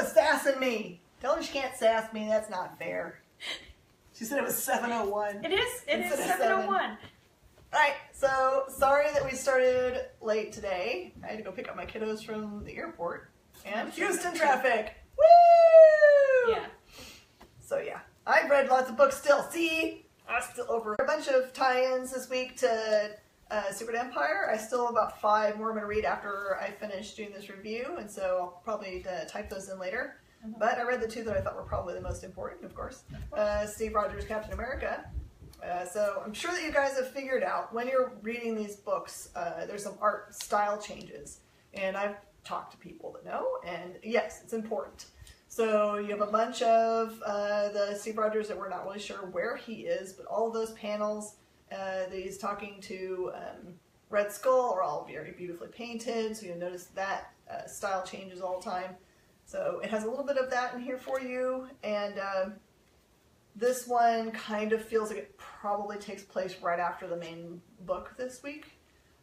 was sassing me. Tell her she can't sass me. That's not fair. She said it was 7:01. It is 7:01. Alright, so sorry that we started late today. I had to go pick up my kiddos from the airport. And Houston traffic! Woo! Yeah. So yeah, I've read lots of books still. See? I'm still over a bunch of tie-ins this week to Secret Empire. I still have about 5 more I'm going to read after I finish doing this review, and so I'll probably type those in later. Mm-hmm. But I read the 2 that I thought were probably the most important, of course. Steve Rogers' Captain America. So I'm sure that you guys have figured out when you're reading these books, there's some art style changes. And I've talked to people that know, and yes, it's important. So you have a bunch of the Steve Rogers that we're not really sure where he is, but all of those panels that he's talking to Red Skull are all very beautifully painted, so you'll notice that style changes all the time. So it has a little bit of that in here for you, and this one kind of feels like it probably takes place right after the main book this week.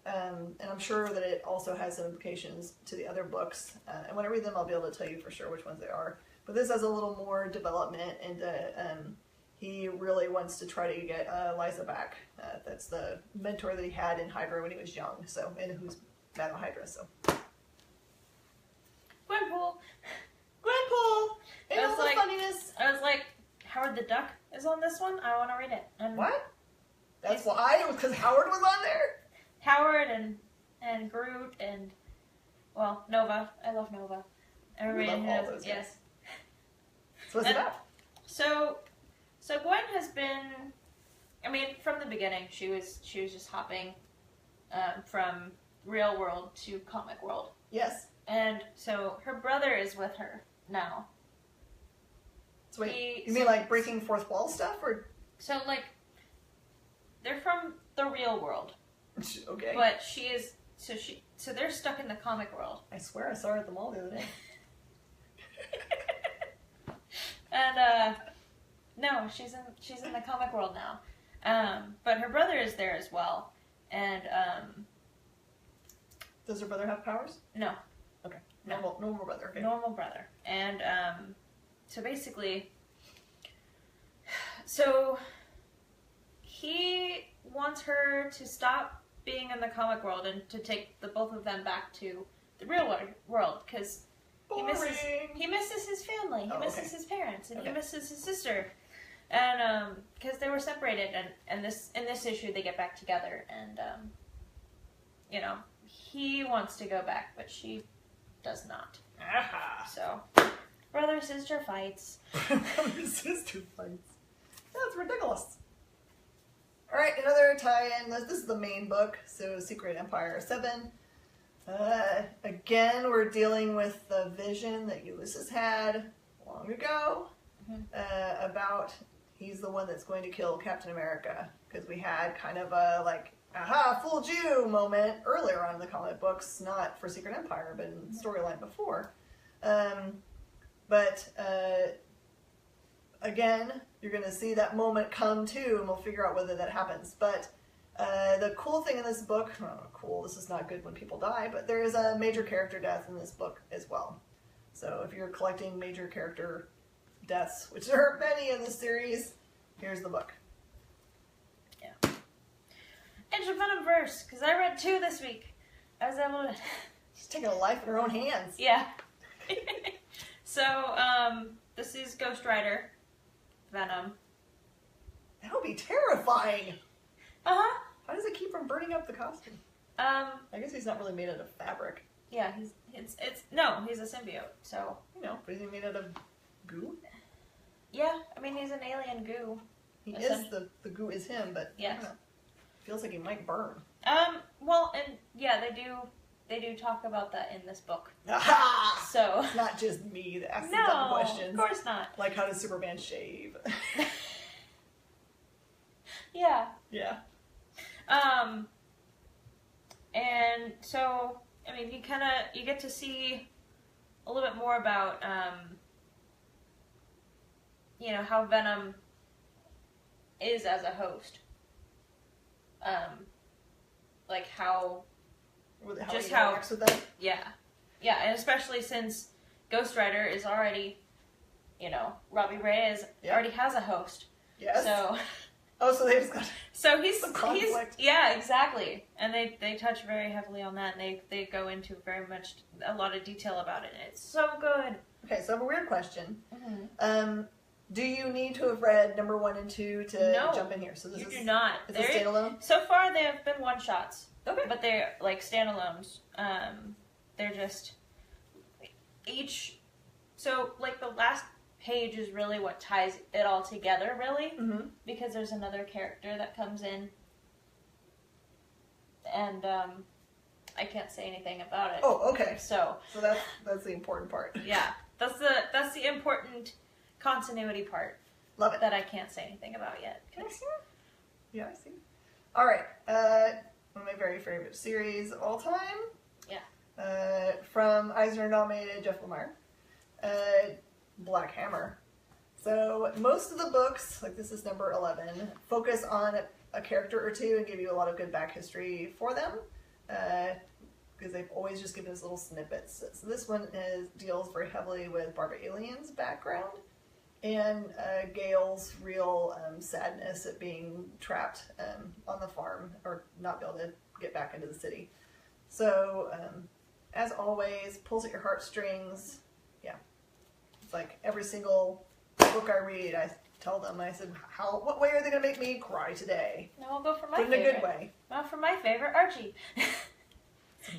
And I'm sure that it also has some implications to the other books. And when I read them, I'll be able to tell you for sure which ones they are. But this has a little more development, and he really wants to try to get Liza back. That's the mentor that he had in Hydra when he was young, so, and who's mad at Hydra, so. Gwenpool! Gwenpool! And all the funniness! I was like, Howard the Duck is on this one. I want to read it. And what? That's why? It was because Howard was on there? Howard and Groot and, well, Nova. I love Nova. Everybody love all those guys. Yes. So what's it about? So Gwen has been, I mean, from the beginning, she was just hopping from real world to comic world. Yes. And so her brother is with her now. So wait, you mean like breaking fourth wall stuff, or? So like, they're from the real world. Okay. But she is, so they're stuck in the comic world. I swear I saw her at the mall the other day. And no, she's in the comic world now. But her brother is there as well. And does her brother have powers? No. Okay. Normal brother. Okay. Normal brother. And so basically, so he wants her to stop being in the comic world and to take the both of them back to the real world, because he misses his family, he misses his parents, and he misses his sister, and because they were separated, and in this issue they get back together, and you know, he wants to go back, but she does not. So brother sister fights. Brother sister fights. That's ridiculous. Alright, another tie-in. This is the main book, so Secret Empire 7. Again, we're dealing with the vision that Ulysses had long ago about he's the one that's going to kill Captain America. Because we had kind of a, like, aha, fooled you moment earlier on in the comic books, not for Secret Empire, but in storyline before. Again, you're going to see that moment come too, and we'll figure out whether that happens. But the cool thing in this book, this is not good when people die, but there is a major character death in this book as well. So if you're collecting major character deaths, which there are many in this series, here's the book. Yeah. Enter Venomverse, because I read 2 this week. I was able to... She's taking a life in her own hands. Yeah. So, this is Ghost Rider. Venom. That would be terrifying. Uh-huh. How does it keep from burning up the costume? I guess he's not really made out of fabric. Yeah, he's a symbiote, so. You know, but is he made out of goo? Yeah, I mean, he's an alien goo. He is, the goo is him, but yes. I don't know. Feels like he might burn. Well, and yeah, they do talk about that in this book. Aha! So. It's not just me that asks the dumb questions. Of course not. Like, how does Superman shave? Yeah. Yeah. And so, I mean, you get to see a little bit more about, you know, how Venom is as a host. Like how he interacts with them? Yeah. Yeah, and especially since Ghost Rider is already, Robbie Reyes already has a host. Yes. So. Oh, so they've got. So he's yeah, exactly, and they touch very heavily on that, and they go into very much a lot of detail about it, and it's so good. Okay, so I have a weird question. Do you need to have read number 1 and 2 to jump in here? So this do not. Is it standalone? So far, they have been one shots. Okay, but they're like standalones. They're just each. So like the last page is really what ties it all together, really, because there's another character that comes in, and I can't say anything about it. Oh, okay. So that's the important part. Yeah, that's the important continuity part. Love it. That I can't say anything about yet. Yeah, I see. All right, one of my very favorite series of all time. Yeah. From Eisner-nominated Jeff Lemire. Black Hammer. So most of the books, like this is number 11, focus on a character or two and give you a lot of good back history for them, because they've always just given us little snippets. So this one deals very heavily with Barbara Alien's background and Gail's real sadness at being trapped on the farm or not be able to get back into the city. So as always, pulls at your heartstrings. Yeah. It's like every single book I read, I tell them, I said, what way are they going to make me cry today? No, I'll go for my favorite. In a good way. Well, for my favorite, Archie.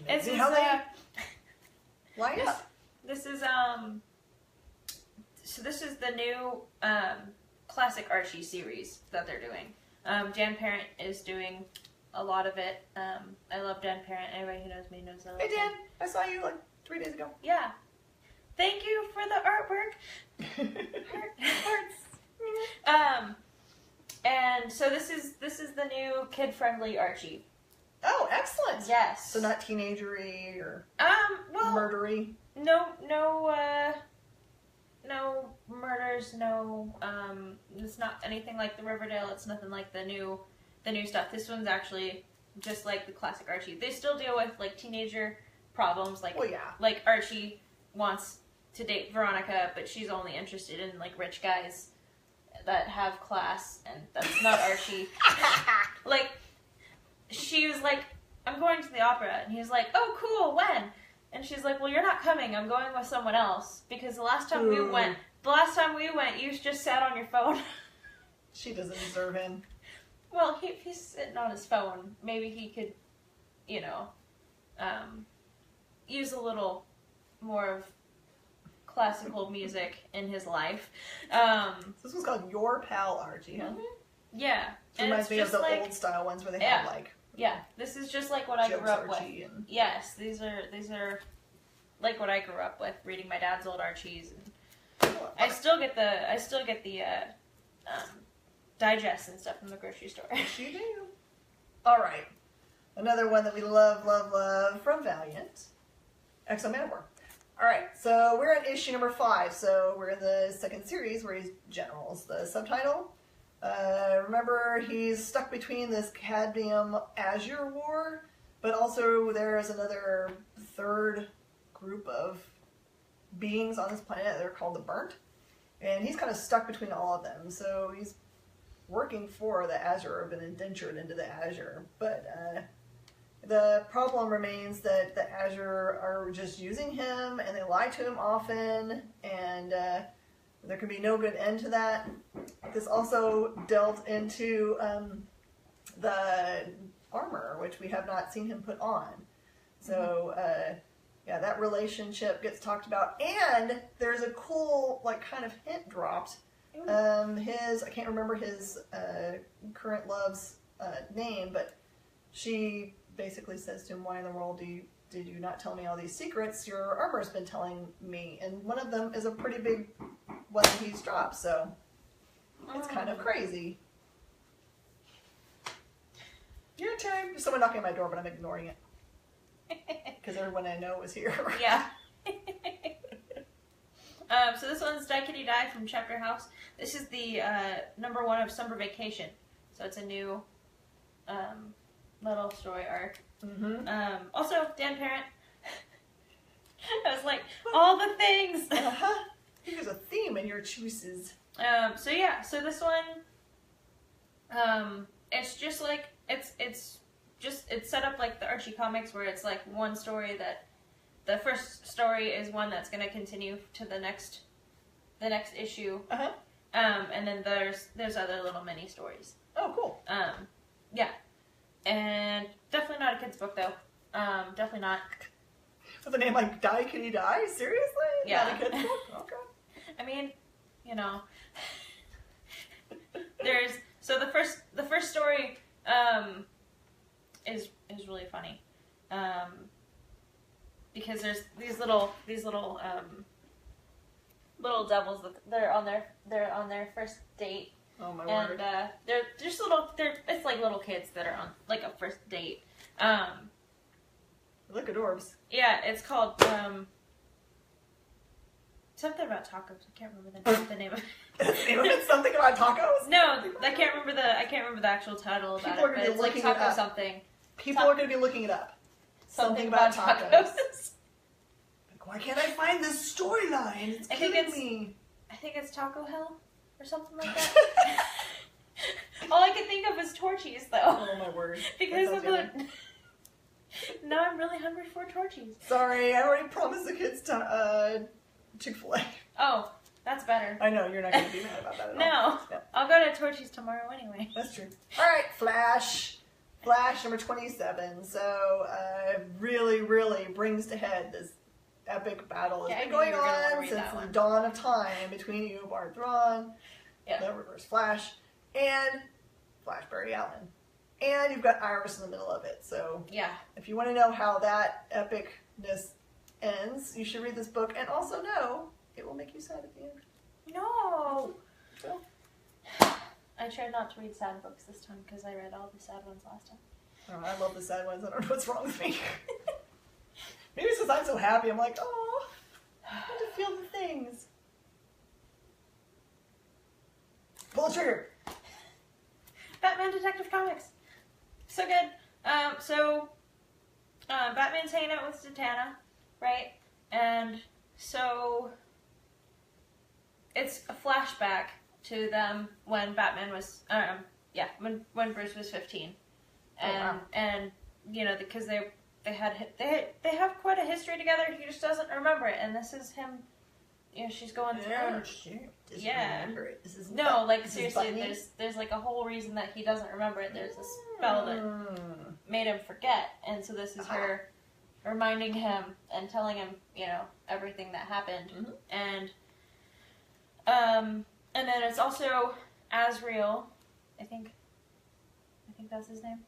It's how they line up. This is, so this is the new classic Archie series that they're doing. Dan Parent is doing a lot of it. I love Dan Parent. Anybody who knows me knows I love Hey, Dan. him. I saw you like 3 days ago. Yeah. Thank you for the artwork. Hearts. And so this is the new kid-friendly Archie. Oh, excellent. Yes. So not teenagery or well, murdery. No murders. No. It's not anything like the Riverdale. It's nothing like the new stuff. This one's actually just like the classic Archie. They still deal with like teenager problems, like like Archie wants to date Veronica, but she's only interested in like rich guys that have class, and that's not Archie. Like, she was like, I'm going to the opera, and he was like, oh cool, when? And she's like, well, you're not coming, I'm going with someone else, because the last time we went, you just sat on your phone. She doesn't deserve him. Well, if he's sitting on his phone, maybe he could, use a little more of classical music in his life. This one's called Your Pal Archie, huh? Yeah. It reminds me of the old style ones where they had like... Yeah, this is just like what I grew up with. Yes, these are like what I grew up with, reading my dad's old Archies. And I still get the digests and stuff from the grocery store. Yes, you do. All right. Another one that we love, love, love from Valiant. Exo Manowar. All right, so we're in issue number 5. So we're in the second series where he's Generals. The subtitle. Remember, he's stuck between this cadmium azure war, but also there's another third group of beings on this planet. They're called the Burnt. And he's kind of stuck between all of them. So he's working for the Azure, been indentured into the Azure. But the problem remains that the Azure are just using him, and they lie to him often, and there can be no good end to that. This also delved into the armor, which we have not seen him put on. So, yeah, that relationship gets talked about, and there's a cool, like, kind of hint dropped. I can't remember his current love's name, but she basically says to him, why in the world did you not tell me all these secrets your armor's been telling me? And one of them is a pretty big one that he's dropped, so it's kind of crazy. Your turn. There's someone knocking on my door, but I'm ignoring it. Because everyone I know is here. Yeah. So this one's Die Kitty Die from Chapter House. This is the number 1 of Summer Vacation. So it's a new little story arc. Also, Dan Parent. I was like, all the things. Uh-huh. I think there's a theme in your choices. So yeah, so this one, it's just like, it's set up like the Archie comics where it's like one story that, the first story is one that's going to continue to the next issue. Uh-huh. And then there's other little mini stories. Oh, cool. Yeah. And definitely not a kid's book though. Definitely not. With a name like Die Kitty Die? Seriously? Yeah. Not a kid's book? Okay. I mean, you know. So the first story is really funny. Because there's these little devils that they're on their first date. Oh my word. And they're just it's like little kids that are on like a first date. Look at orbs. Yeah, it's called something about tacos. I can't remember the name of it. The name of it? Something about tacos? No, I can't remember the actual title about People are it. gonna But be it's like looking it taco up. something. People are going to be looking it up. Something about tacos. Like, why can't I find this storyline? It's killing me. I think it's Taco Hell or something like that. All I can think of is Torchies, though. Oh my word. Because of the... Now I'm really hungry for Torchies. Sorry, I already promised the kids Chick-fil-A. Oh, that's better. I know, you're not going to be mad about that at No. all. No. I'll go to Torchies tomorrow anyway. That's true. Alright, Flash. Flash number 27. So, really, really brings to head this epic battle that's been going on since the dawn of time between Eobard Thrawn, the Reverse Flash, and Flash Barry Allen. And you've got Iris in the middle of it. So, if you want to know how that epicness ends, you should read this book, and also know it will make you sad at the end. No! Well, I tried not to read sad books this time because I read all the sad ones last time. Oh, I love the sad ones. I don't know what's wrong with me. Maybe it's because I'm so happy. I'm like, oh, I want to feel the things. Pull the trigger. Batman Detective Comics. So good. Batman's hanging out with Zatanna, right? And so it's a flashback to them when Batman was, when Bruce was 15, and you know, because they have quite a history together. He just doesn't remember it, and this is him. You know, she's going through. Oh, shit. Doesn't remember it. This is no, like seriously, there's like a whole reason that he doesn't remember it. There's a spell that made him forget, and so this is her reminding him and telling him, you know, everything that happened, and then it's also Azrael, I think that's his name.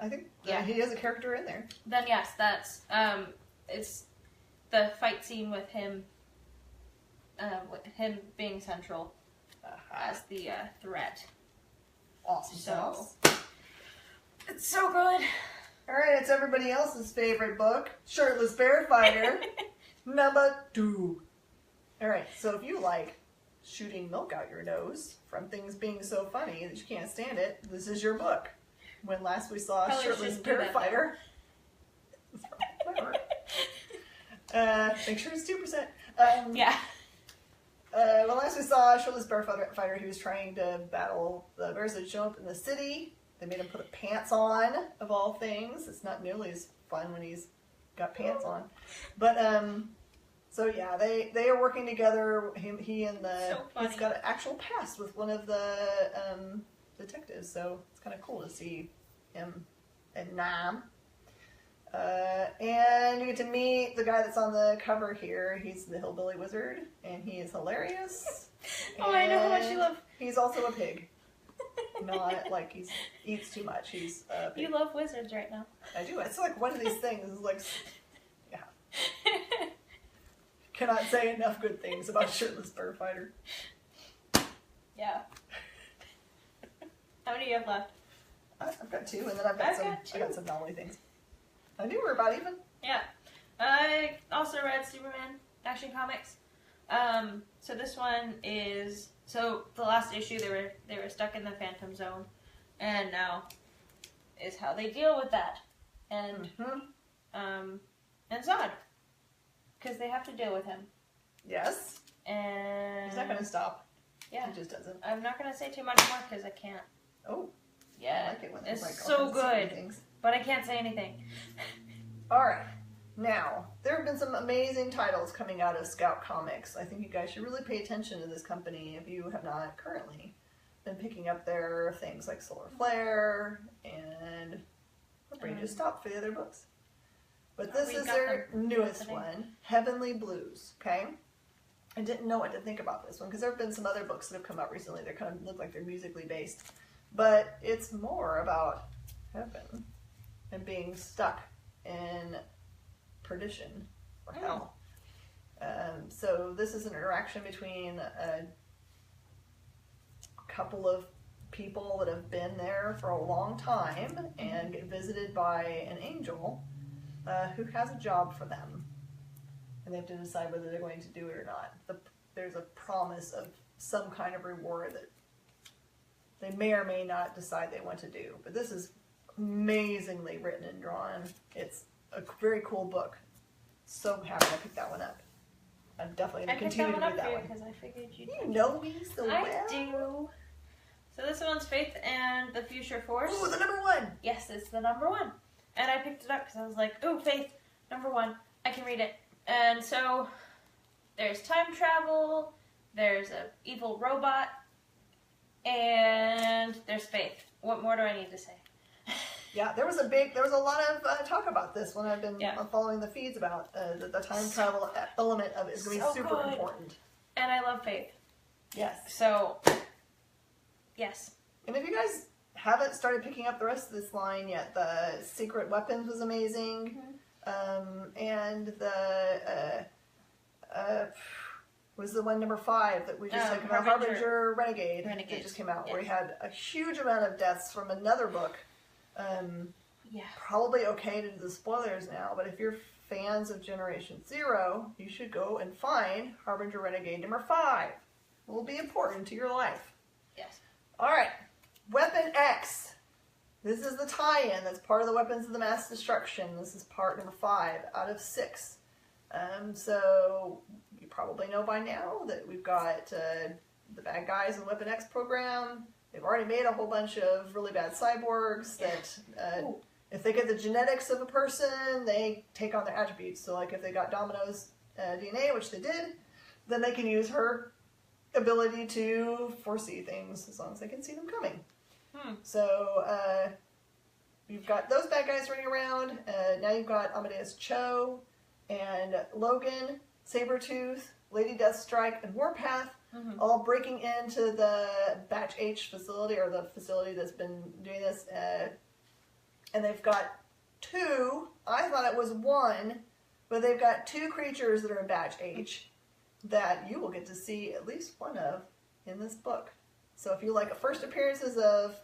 I think he has a character in there. Then yes, that's it's the fight scene with him being central as the threat. Awesome. So it's so good. All right, it's everybody else's favorite book, Shirtless Bear Fighter, number 2. All right, so if you like shooting milk out your nose from things being so funny that you can't stand it, this is your book. When last we saw Shirtless Bear Fighter. Make sure it's 2%. When last we saw Shirtless Bear Fighter, he was trying to battle the bears that show up in the city. They made him put pants on, of all things. It's not nearly as fun when he's got pants on. But, so yeah, they are working together. He and he's got an actual past with one of the detectives, so it's kind of cool to see him and Nam. And you get to meet the guy that's on the cover here. He's the Hillbilly Wizard, and he is hilarious. I know how much you love. He's also a pig. Not like he eats too much. He's a pig. You love wizards right now. I do. It's like one of these things. Is like, yeah. Cannot say enough good things about Shirtless Bear Fighter. Yeah. How many do you have left? I've got 2, and then I've got some Nolly things. I knew we were about even. Yeah. I also read Superman Action Comics. So this one is the last issue they were stuck in the Phantom Zone, and now is how they deal with that. And and Zod. because they have to deal with him. Yes. And he's not going to stop. Yeah. He just doesn't. I'm not going to say too much more because I can't. Oh. Yeah. I like it when it's like so good. But I can't say anything. All right. Now, there have been some amazing titles coming out of Scout Comics. I think you guys should really pay attention to this company if you have not currently been picking up their things like Solar Flare and my brain just stopped for the other books. But this is their newest one, Heavenly Blues, okay? I didn't know what to think about this one because there have been some other books that have come out recently that kind of look like they're musically based. But it's more about heaven and being stuck in perdition or hell. So this is an interaction between a couple of people that have been there for a long time and get visited by an angel who has a job for them. And they have to decide whether they're going to do it or not. There's a promise of some kind of reward that they may or may not decide they want to do. But this is amazingly written and drawn. It's a very cool book. So happy I picked that one up. I'm definitely going to continue to read that one. Because I figured you'd know me so well. I do. So this one's Faith and the Future Force. Ooh, the number one. Yes, it's the number one. And I picked it up because I was like, ooh, Faith, number one. I can read it. And so there's time travel, there's an evil robot, and there's Faith. What more do I need to say? Yeah, there was a lot of talk about this when I've been following the feeds about the time travel element of it is going to be super important. And I love Faith. Yes. So, yes. And if you guys haven't started picking up the rest of this line yet, the Secret Weapons was amazing. And the was the one number 5 that we just talked about, Harbinger Renegade that just came out, where we had a huge amount of deaths from another book. Probably okay to do the spoilers now, but if you're fans of Generation Zero, you should go and find Harbinger Renegade number 5. It will be important to your life. Yes. All right, Weapon X. This is the tie-in that's part of the Weapons of the Mass Destruction. This is part number 5 out of 6. So you probably know by now that we've got the bad guys in Weapon X program. They've already made a whole bunch of really bad cyborgs that if they get the genetics of a person, they take on their attributes. So like if they got Domino's DNA, which they did, then they can use her ability to foresee things as long as they can see them coming. So you've got those bad guys running around. Now you've got Amadeus Cho and Logan, Sabretooth, Lady Deathstrike, and Warpath all breaking into the Batch H facility, or the facility that's been doing this. And they've got 2, I thought it was 1, but they've got 2 creatures that are in Batch H that you will get to see at least one of in this book. So if you like first appearances of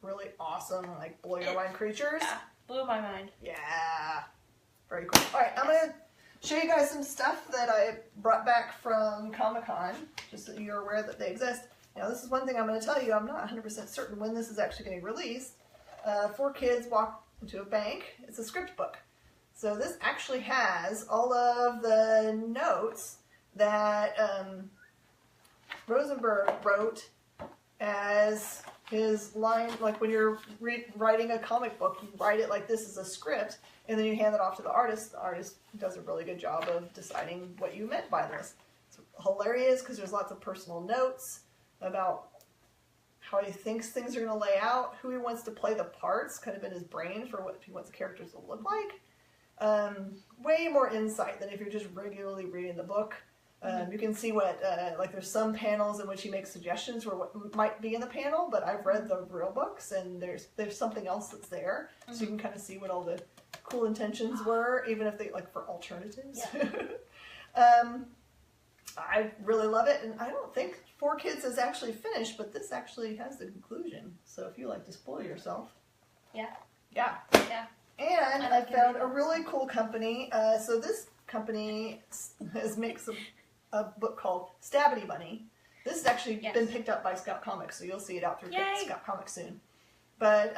really awesome, like blow your mind creatures. Yeah, blew my mind. Yeah. Very cool. All right, I'm going to show you guys some stuff that I brought back from Comic-Con, just so you're aware that they exist. Now, this is one thing I'm going to tell you. I'm not 100% certain when this is actually getting released. 4 kids walk into a bank. It's a script book. So this actually has all of the notes that Rosenberg wrote as his line, like when you're writing a comic book, you write it like this is a script, and then you hand it off to the artist. The artist does a really good job of deciding what you meant by this. It's hilarious because there's lots of personal notes about how he thinks things are going to lay out, who he wants to play the parts, kind of in his brain for what he wants the characters to look like. Way more insight than if you're just regularly reading the book. You can see what, like there's some panels in which he makes suggestions for what might be in the panel, but I've read the real books and there's something else that's there. So you can kind of see what all the cool intentions were, even if they, like for alternatives. Yeah. I really love it, and I don't think 4 Kids is actually finished, but this actually has the conclusion. So if you like to spoil yourself. Yeah. Yeah. Yeah. And I found a really cool company. So this company makes a book called Stabbity Bunny. This has actually been picked up by Scout Comics, so you'll see it out through Scout Comics soon. But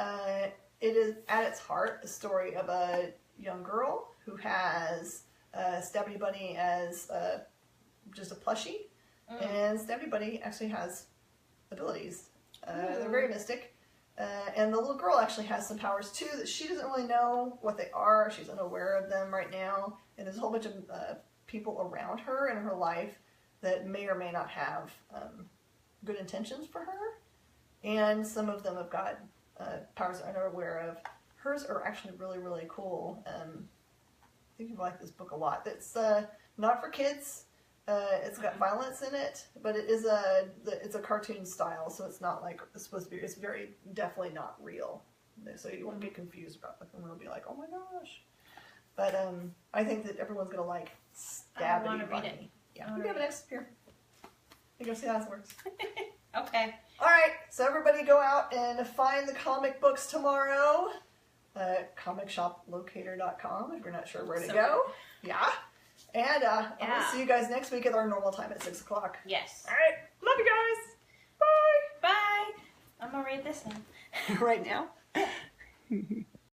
it is, at its heart, a story of a young girl who has Stabby Bunny as just a plushie. And Stabby Bunny actually has abilities. They're very mystic. And the little girl actually has some powers too that she doesn't really know what they are. She's unaware of them right now. And there's a whole bunch of people around her in her life that may or may not have good intentions for her. And some of them have got powers that I'm not aware of. Hers are actually really, really cool. I think you'll like this book a lot. It's not for kids. It's got violence in it, but it is it's a cartoon style, so it's not like it's supposed to be. It's very definitely not real, so you won't get confused about it. And it'll be like, oh my gosh. But I think that everyone's gonna like Stabby Bunny. Yeah, we have it next here. You go see how this works. Okay. All right, so everybody go out and find the comic books tomorrow. Comicshoplocator.com if you're not sure where to go. Yeah. And I'm going to see you guys next week at our normal time at 6 o'clock. Yes. All right. Love you guys. Bye. Bye. I'm going to read this one. Right now?